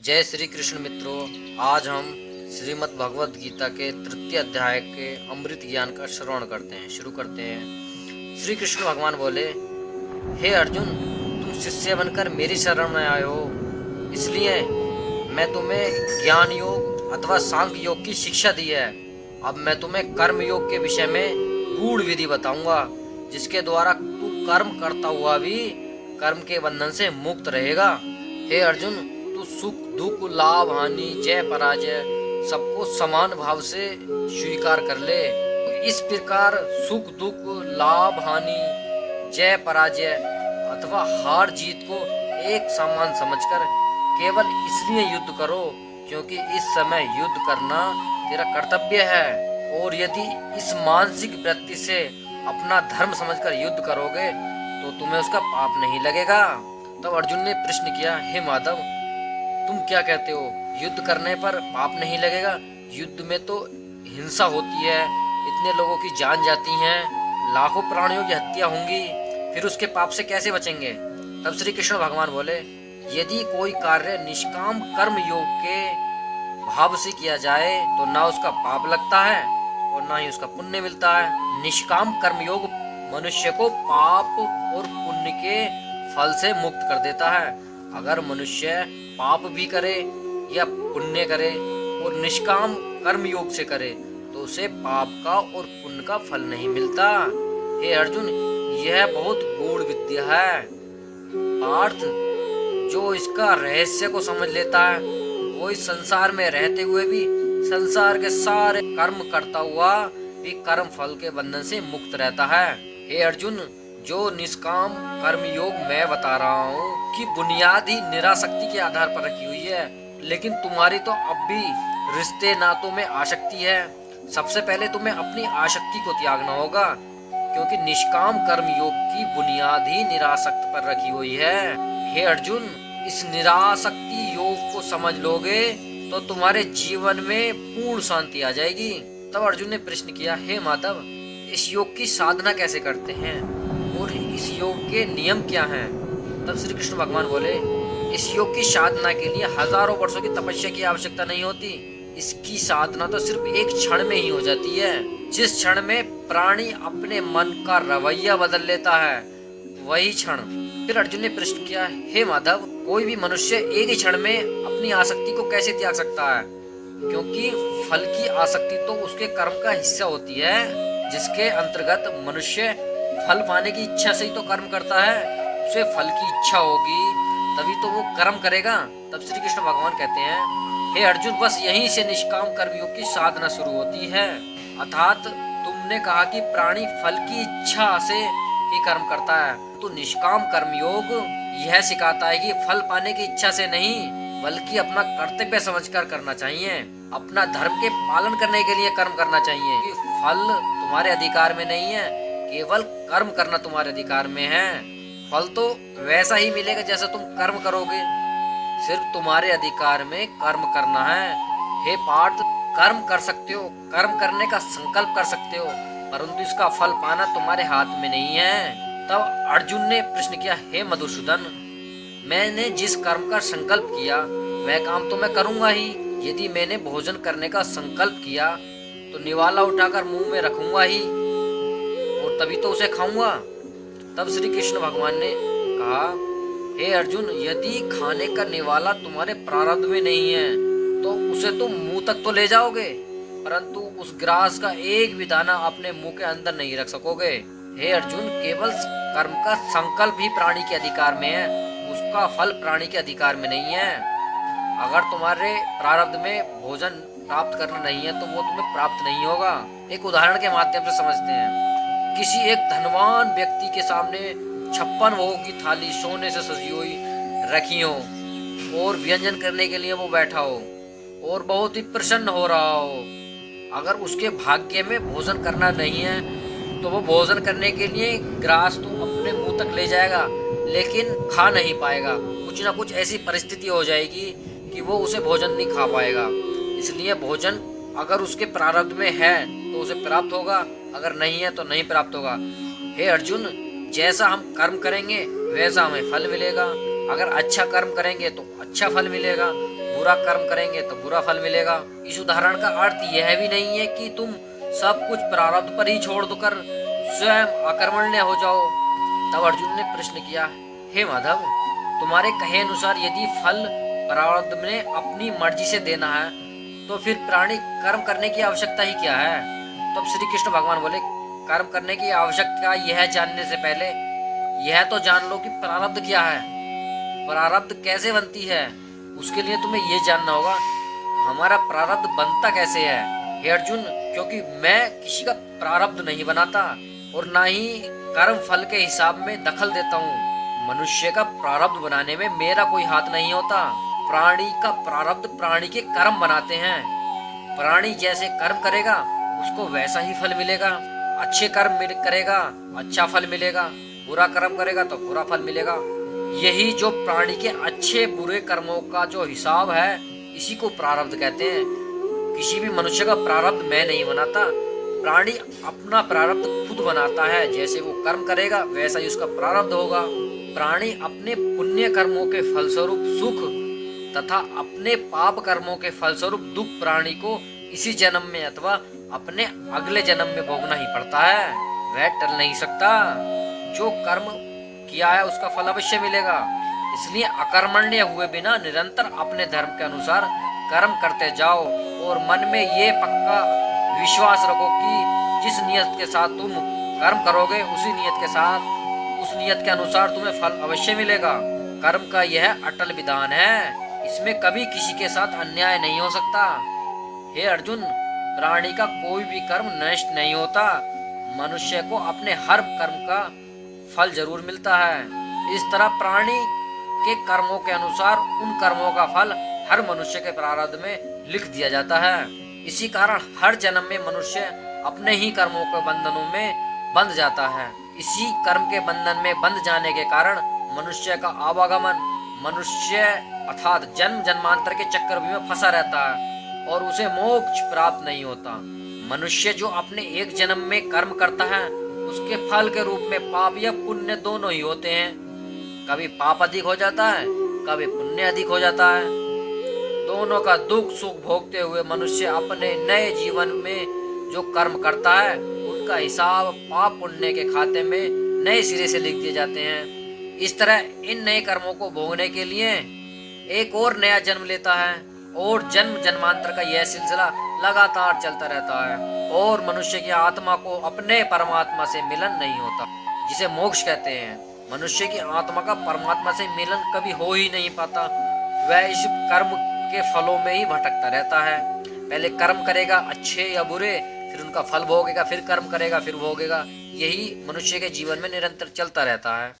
जय श्री कृष्ण मित्रों। आज हम श्रीमद् भगवद गीता के तृतीय अध्याय के अमृत ज्ञान का श्रवण करते हैं। शुरू करते हैं। श्री कृष्ण भगवान बोले, हे अर्जुन, तुम शिष्य बनकर मेरी शरण में आए हो, इसलिए मैं तुम्हें ज्ञान योग अथवा सांख्य योग की शिक्षा दी है। अब मैं तुम्हें कर्म योग के विषय में गूढ़ विधि बताऊंगा, जिसके द्वारा तू कर्म करता हुआ भी कर्म के बंधन से मुक्त रहेगा। हे अर्जुन, तू सुख दुख लाभ हानि जय पराजय सबको समान भाव से स्वीकार कर ले। इस प्रकार सुख दुख लाभ हानि जय पराजय अथवा हार जीत को एक समान समझकर केवल इसलिए युद्ध करो क्योंकि इस समय युद्ध करना तेरा कर्तव्य है। और यदि इस मानसिक वृत्ति से अपना धर्म समझकर युद्ध करोगे तो तुम्हें उसका पाप नहीं लगेगा। तब अर्जुन ने प्रश्न किया, हे माधव, तुम क्या कहते हो, युद्ध करने पर पाप नहीं लगेगा? युद्ध में तो हिंसा होती है, इतने लोगों की जान जाती है, लाखों प्राणियों की हत्या होंगी, फिर उसके पाप से कैसे बचेंगे? तब श्री कृष्ण भगवान बोले, यदि कोई कार्य निष्काम कर्म योग के भाव से किया जाए तो ना उसका पाप लगता है और ना ही उसका पुण्य मिलता है। निष्काम कर्म योग मनुष्य को पाप और पुण्य के फल से मुक्त कर देता है। अगर मनुष्य पाप भी करे या पुण्य करे और निष्काम कर्म योग से करे तो उसे पाप का और पुण्य का फल नहीं मिलता। हे अर्जुन, यह बहुत गूढ़ विद्या है। पार्थ, जो इसका रहस्य को समझ लेता है वो इस संसार में रहते हुए भी संसार के सारे कर्म करता हुआ भी कर्म फल के बंधन से मुक्त रहता है। हे अर्जुन, जो निष्काम कर्म योग मैं बता रहा हूँ कि बुनियाद ही निरासक्ति के आधार पर रखी हुई है, लेकिन तुम्हारी तो अब भी रिश्ते नातों में आसक्ति है। सबसे पहले तुम्हें अपनी आसक्ति को त्यागना होगा, क्योंकि निष्काम कर्म योग की बुनियाद ही निरासक्त पर रखी हुई है। हे अर्जुन, इस निरासक्ति योग को समझ लोगे तो तुम्हारे जीवन में पूर्ण शांति आ जाएगी। तब अर्जुन ने प्रश्न किया, हे माधव, इस योग की साधना कैसे करते हैं और इस योग के नियम क्या हैं? तब श्री कृष्ण भगवान बोले, इस योग की साधना के लिए हजारों वर्षों की तपस्या की आवश्यकता नहीं होती। इसकी साधना तो सिर्फ एक क्षण में ही हो जाती है। जिस क्षण में प्राणी अपने मन का रवैया बदल लेता है वही क्षण। फिर अर्जुन ने प्रश्न किया, हे माधव, कोई भी मनुष्य एक ही क्षण में अपनी आसक्ति को कैसे त्याग सकता है? क्योंकि फल की आसक्ति तो उसके कर्म का हिस्सा होती है, जिसके अंतर्गत मनुष्य फल पाने की इच्छा से ही तो कर्म करता है। उसे फल की इच्छा होगी तभी तो वो कर्म करेगा। तब श्री कृष्ण भगवान कहते हैं, हे अर्जुन, बस यहीं से निष्काम कर्मयोग की साधना शुरू होती है। अर्थात तुमने कहा कि प्राणी फल की इच्छा से ही कर्म करता है, तो निष्काम कर्मयोग यह सिखाता है कि फल पाने की इच्छा से नहीं बल्कि अपना कर्तव्य समझकर करना चाहिए। अपना धर्म के पालन करने के लिए कर्म करना चाहिए कि फल तुम्हारे अधिकार में नहीं है, केवल कर्म करना तुम्हारे अधिकार में है। फल तो वैसा ही मिलेगा जैसा तुम कर्म करोगे, सिर्फ तुम्हारे अधिकार में कर्म करना है। हे पार्थ, कर्म कर सकते हो, कर्म करने का संकल्प कर सकते हो, परंतु इसका फल पाना तुम्हारे हाथ में नहीं है। तब अर्जुन ने प्रश्न किया, हे मधुसूदन, मैंने जिस कर्म का संकल्प किया वह काम तो मैं करूंगा ही। यदि मैंने भोजन करने का संकल्प किया तो निवाला उठाकर मुंह में रखूंगा ही और तभी तो उसे खाऊंगा। तब श्री कृष्ण भगवान ने कहा, हे अर्जुन, यदि खाने का निवाला तुम्हारे प्रारब्ध में नहीं है तो उसे तुम मुंह तक तो ले जाओगे, परंतु उस ग्रास का एक भी दाना अपने मुंह के अंदर नहीं रख सकोगे। हे अर्जुन, केवल कर्म का संकल्प ही प्राणी के अधिकार में है, उसका फल प्राणी के अधिकार में नहीं है। अगर तुम्हारे प्रारब्ध में भोजन प्राप्त करना नहीं है तो वो तुम्हें प्राप्त नहीं होगा। एक उदाहरण के माध्यम से समझते हैं। किसी एक धनवान व्यक्ति के सामने 56 भोगों की थाली सोने से सजी हुई रखी हो और व्यंजन करने के लिए वो बैठा हो और बहुत ही प्रसन्न हो रहा हो। अगर उसके भाग्य में भोजन करना नहीं है तो वो भोजन करने के लिए ग्रास तो अपने मुंह तक ले जाएगा, लेकिन खा नहीं पाएगा। कुछ ना कुछ ऐसी परिस्थिति हो जाएगी कि वो उसे भोजन नहीं खा पाएगा। इसलिए भोजन अगर उसके प्रारब्ध में है तो उसे प्राप्त होगा, अगर नहीं है तो नहीं प्राप्त होगा। हे अर्जुन, जैसा हम कर्म करेंगे वैसा हमें फल मिलेगा। अगर अच्छा कर्म करेंगे तो अच्छा फल मिलेगा, बुरा कर्म करेंगे तो बुरा फल मिलेगा। इस उदाहरण का अर्थ यह भी नहीं है कि तुम सब कुछ प्रारब्ध पर ही छोड़ कर स्वयं अकर्मण्य हो जाओ। तब अर्जुन ने प्रश्न किया, हे माधव, तुम्हारे कहे अनुसार यदि फल प्रारब्ध में अपनी मर्जी से देना है तो फिर प्राणी कर्म करने की आवश्यकता ही क्या है? तब श्री कृष्ण भगवान बोले, कर्म करने की आवश्यकता यह जानने से पहले यह तो जान लो कि प्रारब्ध क्या है, प्रारब्ध कैसे बनती है। उसके लिए तुम्हें यह जानना होगा हमारा प्रारब्ध बनता कैसे है। हे अर्जुन, क्योंकि मैं किसी का प्रारब्ध नहीं बनाता और ना ही कर्म फल के हिसाब में दखल देता हूँ। मनुष्य का प्रारब्ध बनाने में मेरा कोई हाथ नहीं होता। प्राणी का प्रारब्ध प्राणी के कर्म बनाते हैं। प्राणी जैसे कर्म करेगा उसको वैसा ही फल मिलेगा। अच्छे कर्म करेगा अच्छा फल मिलेगा, बुरा कर्म करेगा तो बुरा फल मिलेगा। यही जो प्राणी के अच्छे बुरे कर्मों का जो हिसाब है इसी को प्रारब्ध कहते हैं। किसी भी मनुष्य का प्रारब्ध मैं नहीं बनाता, प्राणी अपना प्रारब्ध खुद बनाता है। जैसे वो कर्म करेगा वैसा ही उसका प्रारब्ध होगा। प्राणी अपने पुण्य कर्मों के फलस्वरूप सुख तथा अपने पाप कर्मों के फलस्वरूप दुख प्राणी को इसी जन्म में अथवा अपने अगले जन्म में भोगना ही पड़ता है, वह टल नहीं सकता। जो कर्म किया है उसका फल अवश्य मिलेगा। इसलिए अकर्मण्य हुए बिना निरंतर अपने धर्म के अनुसार कर्म करते जाओ और मन में ये पक्का विश्वास रखो कि जिस नियत के साथ तुम कर्म करोगे उसी नियत के साथ उस नियत के अनुसार तुम्हें फल अवश्य मिलेगा। कर्म का यह अटल विधान है, इसमें कभी किसी के साथ अन्याय नहीं हो सकता। हे अर्जुन, प्राणी का कोई भी कर्म नष्ट नहीं होता। मनुष्य को अपने हर कर्म का फल जरूर मिलता है। इस तरह प्राणी के कर्मों के अनुसार उन कर्मों का फल हर मनुष्य के प्रारब्ध में लिख दिया जाता है। इसी कारण हर जन्म में मनुष्य अपने ही कर्मों के बंधनों में बंध जाता है। इसी कर्म के बंधन में बंध जाने के कारण मनुष्य का आवागमन मनुष्य अर्थात जन्म जन्मांतर के चक्रव्यूह में फंसा रहता है और उसे मोक्ष प्राप्त नहीं होता। मनुष्य जो अपने एक जन्म में कर्म करता है उसके फल के रूप में पाप या पुण्य दोनों ही होते हैं। कभी पाप अधिक हो जाता है, कभी पुण्य अधिक हो जाता है। दोनों का दुख सुख भोगते हुए मनुष्य अपने नए जीवन में जो कर्म करता है उनका हिसाब पाप पुण्य के खाते में नए सिरे से लिख दिए जाते हैं। इस तरह इन नए कर्मों को भोगने के लिए एक और नया जन्म लेता है और जन्म जन्मांतर का यह सिलसिला लगातार चलता रहता है और मनुष्य की आत्मा को अपने परमात्मा से मिलन नहीं होता, जिसे मोक्ष कहते हैं। मनुष्य की आत्मा का परमात्मा से मिलन कभी हो ही नहीं पाता। वह इस कर्म के फलों में ही भटकता रहता है। पहले कर्म करेगा अच्छे या बुरे, फिर उनका फल भोगेगा, फिर कर्म करेगा, फिर भोगेगा। यही मनुष्य के जीवन में निरंतर चलता रहता है।